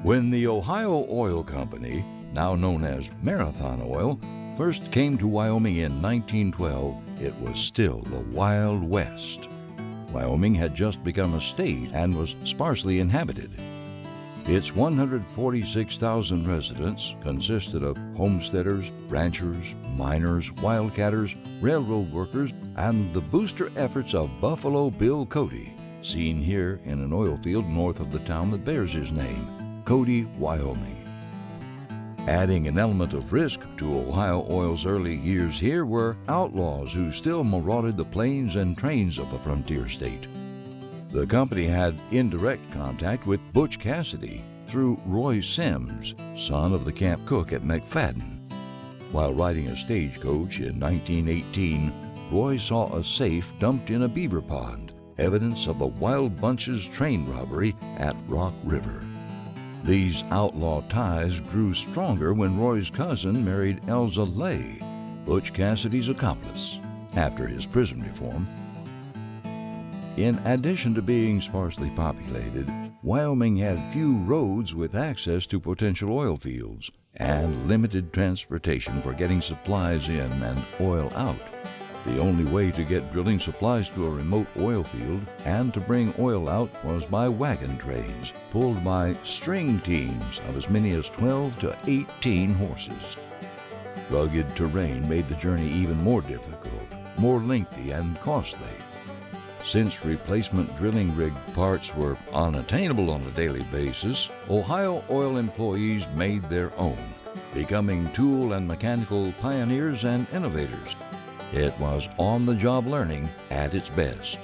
When the Ohio Oil Company, now known as Marathon Oil, first came to Wyoming in 1912, it was still the Wild West. Wyoming had just become a state and was sparsely inhabited. Its 146,000 residents consisted of homesteaders, ranchers, miners, wildcatters, railroad workers, and the booster efforts of Buffalo Bill Cody, seen here in an oil field north of the town that bears his name, Cody, Wyoming. Adding an element of risk to Ohio Oil's early years here were outlaws who still marauded the plains and trains of the frontier state. The company had indirect contact with Butch Cassidy through Roy Sims, son of the camp cook at McFadden. While riding a stagecoach in 1918, Roy saw a safe dumped in a beaver pond, evidence of the Wild Bunch's train robbery at Rock River. These outlaw ties grew stronger when Roy's cousin married Elza Lay, Butch Cassidy's accomplice, after his prison reform. In addition to being sparsely populated, Wyoming had few roads with access to potential oil fields and limited transportation for getting supplies in and oil out. The only way to get drilling supplies to a remote oil field and to bring oil out was by wagon trains, pulled by string teams of as many as 12 to 18 horses. Rugged terrain made the journey even more difficult, more lengthy, and costly. Since replacement drilling rig parts were unattainable on a daily basis, Ohio Oil employees made their own, becoming tool and mechanical pioneers and innovators. It was on-the-job learning at its best.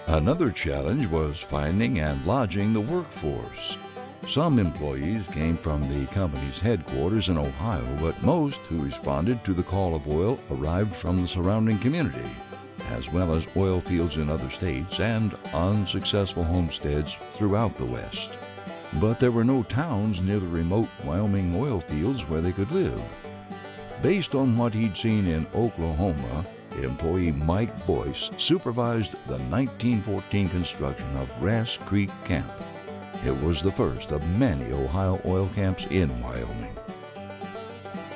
Another challenge was finding and lodging the workforce. Some employees came from the company's headquarters in Ohio, but most who responded to the call of oil arrived from the surrounding community, as well as oil fields in other states and unsuccessful homesteads throughout the West. But there were no towns near the remote Wyoming oil fields where they could live. Based on what he'd seen in Oklahoma, employee Mike Boyce supervised the 1914 construction of Grass Creek Camp. It was the first of many Ohio oil camps in Wyoming.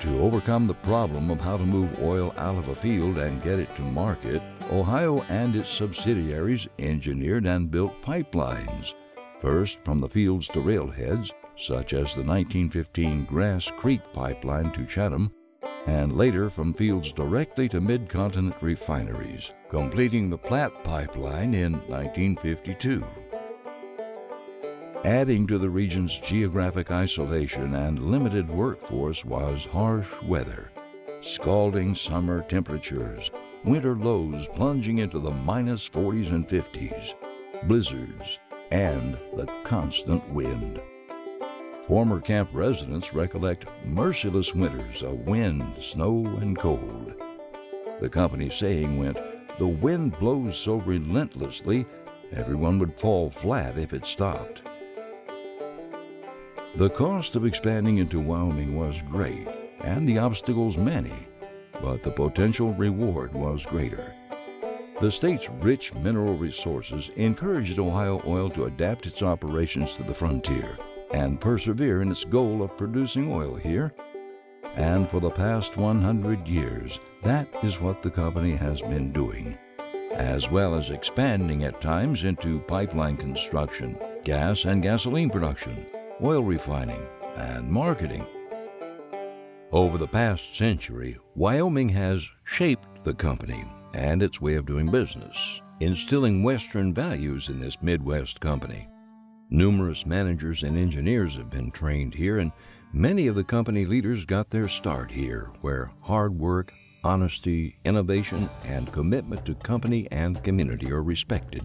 To overcome the problem of how to move oil out of a field and get it to market, Ohio and its subsidiaries engineered and built pipelines, first from the fields to railheads, such as the 1915 Grass Creek Pipeline to Chatham, and later from fields directly to mid-continent refineries, completing the Platte Pipeline in 1952. Adding to the region's geographic isolation and limited workforce was harsh weather, scalding summer temperatures, winter lows plunging into the minus 40s and 50s, blizzards, and the constant wind. Former camp residents recollect merciless winters of wind, snow, and cold. The company saying went, "The wind blows so relentlessly, everyone would fall flat if it stopped." The cost of expanding into Wyoming was great, and the obstacles many, but the potential reward was greater. The state's rich mineral resources encouraged Ohio Oil to adapt its operations to the frontier and persevere in its goal of producing oil here. And for the past 100 years, that is what the company has been doing, as well as expanding at times into pipeline construction, gas and gasoline production, oil refining, and marketing. Over the past century, Wyoming has shaped the company and its way of doing business, instilling Western values in this Midwest company. Numerous managers and engineers have been trained here, and many of the company leaders got their start here, where hard work, honesty, innovation, and commitment to company and community are respected.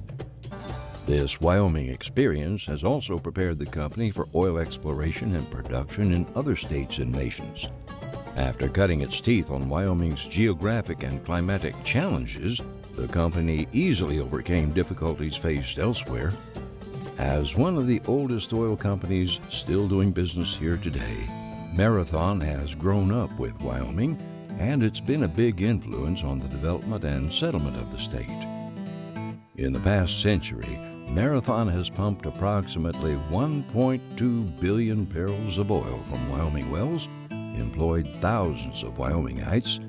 This Wyoming experience has also prepared the company for oil exploration and production in other states and nations. After cutting its teeth on Wyoming's geographic and climatic challenges, the company easily overcame difficulties faced elsewhere. As one of the oldest oil companies still doing business here today, Marathon has grown up with Wyoming, and it's been a big influence on the development and settlement of the state. In the past century, Marathon has pumped approximately 1.2 billion barrels of oil from Wyoming wells, employed thousands of Wyomingites,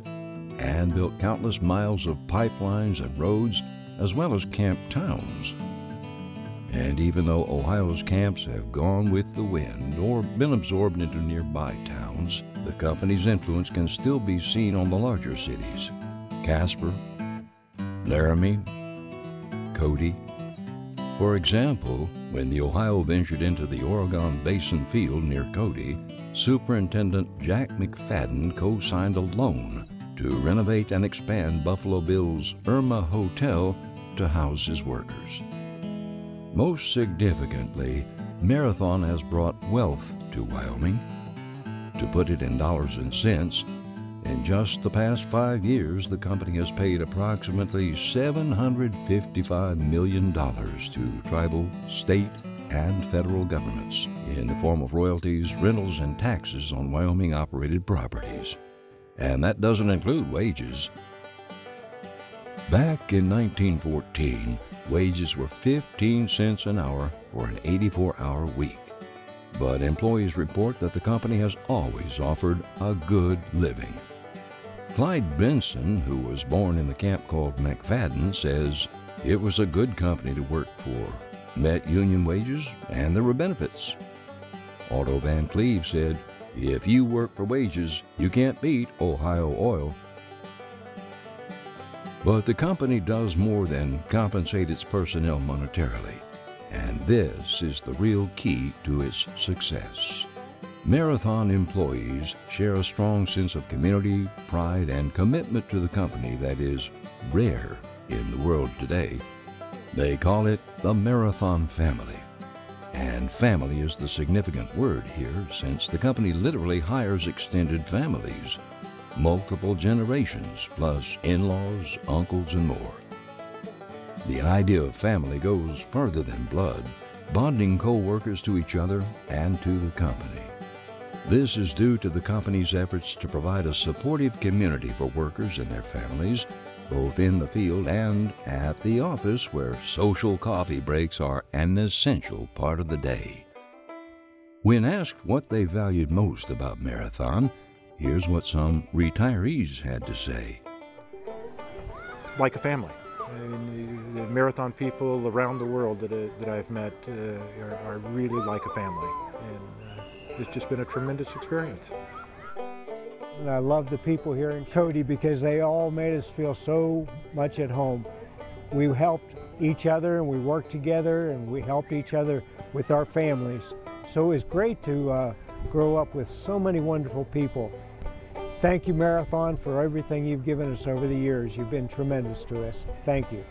and built countless miles of pipelines and roads, as well as camp towns. And even though Ohio's camps have gone with the wind or been absorbed into nearby towns, the company's influence can still be seen on the larger cities: Casper, Laramie, Cody. For example, when the Ohio ventured into the Oregon Basin field near Cody, Superintendent Jack McFadden co-signed a loan to renovate and expand Buffalo Bill's Irma Hotel to house his workers. Most significantly, Marathon has brought wealth to Wyoming. To put it in dollars and cents, in just the past 5 years, the company has paid approximately $755 million to tribal, state, and federal governments in the form of royalties, rentals, and taxes on Wyoming-operated properties. And that doesn't include wages. Back in 1914, wages were 15 cents an hour for an 84-hour week. But employees report that the company has always offered a good living. Clyde Benson, who was born in the camp called McFadden, says it was a good company to work for, met union wages, and there were benefits. Otto Van Cleve said, "If you work for wages, you can't beat Ohio Oil." But the company does more than compensate its personnel monetarily, and this is the real key to its success. Marathon employees share a strong sense of community, pride, and commitment to the company that is rare in the world today. They call it the Marathon family. And family is the significant word here, since the company literally hires extended families, multiple generations, plus in-laws, uncles, and more. The idea of family goes further than blood, bonding co-workers to each other and to the company. This is due to the company's efforts to provide a supportive community for workers and their families, both in the field and at the office, where social coffee breaks are an essential part of the day. When asked what they valued most about Marathon, here's what some retirees had to say. Like a family. I mean, the Marathon people around the world that I've met are really like a family, and it's just been a tremendous experience. And I love the people here in Cody because they all made us feel so much at home. We helped each other and we worked together and we helped each other with our families. So it was great to grow up with so many wonderful people. Thank you, Marathon, for everything you've given us over the years. You've been tremendous to us. Thank you.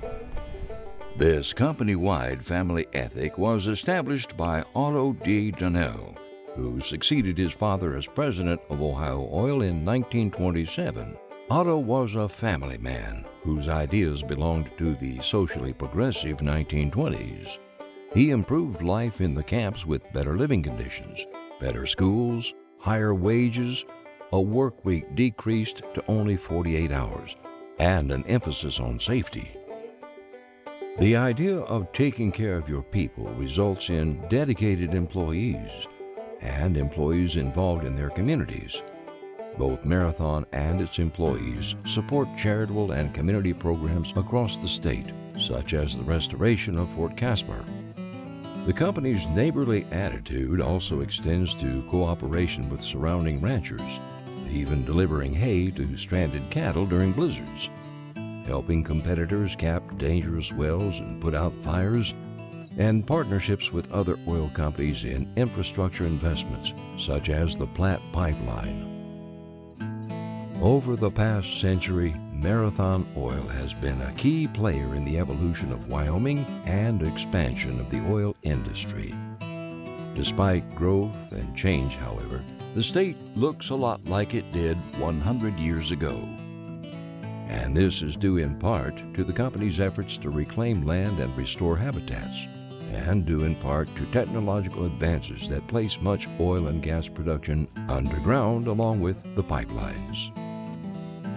This company-wide family ethic was established by Otto D. Donnell, who succeeded his father as president of Ohio Oil in 1927. Otto was a family man whose ideas belonged to the socially progressive 1920s. He improved life in the camps with better living conditions, better schools, higher wages, a work week decreased to only 48 hours, and an emphasis on safety. The idea of taking care of your people results in dedicated employees and employees involved in their communities. Both Marathon and its employees support charitable and community programs across the state, such as the restoration of Fort Caspar. The company's neighborly attitude also extends to cooperation with surrounding ranchers, even delivering hay to stranded cattle during blizzards, helping competitors cap dangerous wells and put out fires, and partnerships with other oil companies in infrastructure investments, such as the Platte Pipeline. Over the past century, Marathon Oil has been a key player in the evolution of Wyoming and expansion of the oil industry. Despite growth and change, however, the state looks a lot like it did 100 years ago. And this is due in part to the company's efforts to reclaim land and restore habitats, and due in part to technological advances that place much oil and gas production underground along with the pipelines.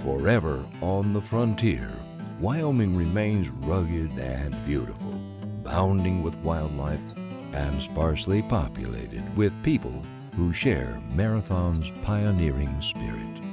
Forever on the frontier, Wyoming remains rugged and beautiful, abounding with wildlife and sparsely populated with people who share Marathon's pioneering spirit.